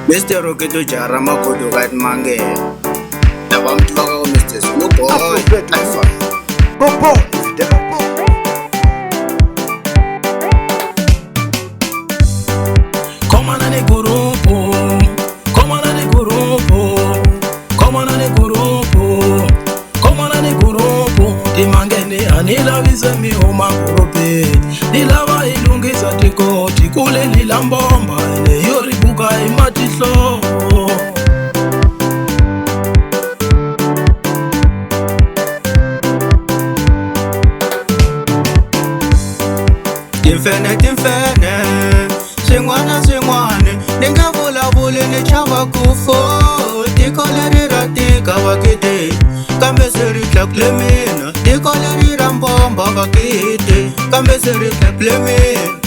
Mr. Roketo Jara Makoto Gat Mange. Now I'm talking Mr. Slow Boy. Popo, come on and grupo, come on and grupo, come on and grupo, come on and grupo. Di mangene anila vizemi homa kurope. Di lava ilungisa tiko tikule lilambomba ene yori buka imatitlo. Timfene Singwane Ninga vula ni chava kufo Tikolerira tika wakite Kambe siri klaklemina Tikolerira mbomba wakite Kambe siri klaklemina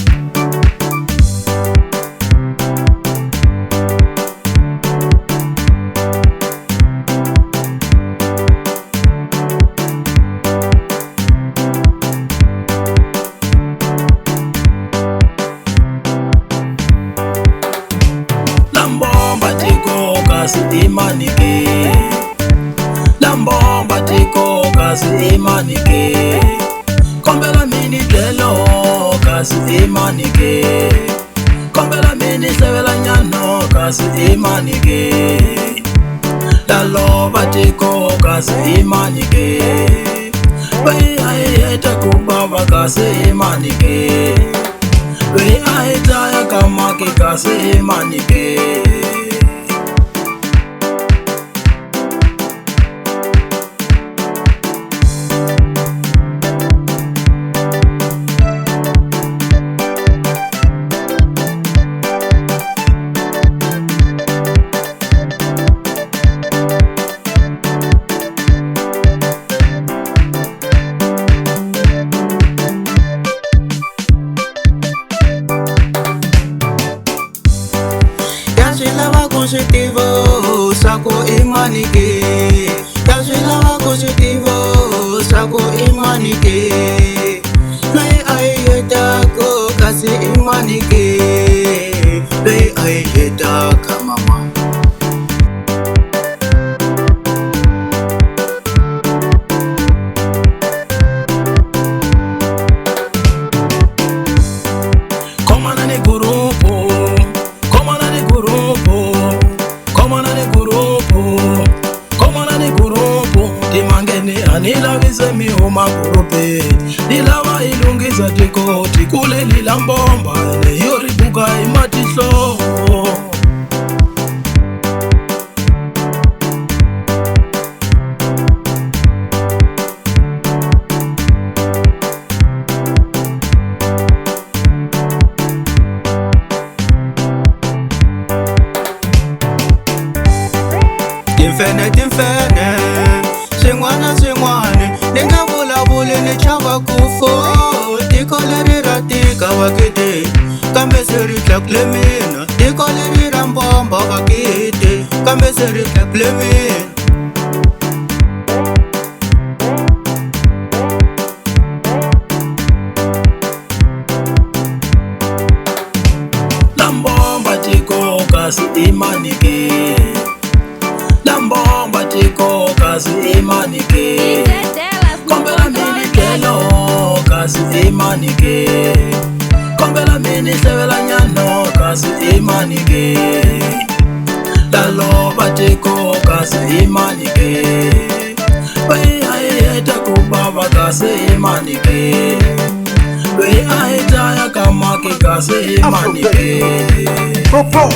Imanike Lambomba tiko kasi imanike Kombela mini telo kasi imanike Kombela mini sevela nyano kasi imanike Laloba tiko kasi imanike Wei aeta kubaba kasi imanike Wei aeta ya kamaki kasi imanike Positivo, sako imanike. Yasila positivo, sako imanike. Nay ayeta ko kasi imanike. Nay ayeta ka mama. Anila vizemi homa kurope. Nilava ilungisa tiko tikule lilambomba ene yori buka imatitlo. Timfene Singwane Ninga vula ni chava kufo Tikolerira tika wakite Kambe siri klaklemina Tikolerira mbomba wakite Kambe siri klaklemina Lambomba tiko kasi imanike Lambomba tiko kasi imanike Kombela mini telo kasi imanike Kombela mini sevela nyano kasi imanike Laloba tiko kasi imanike Wei aeta kubaba kasi imanike Wei aeta ya kamaki kasi imanike Popo,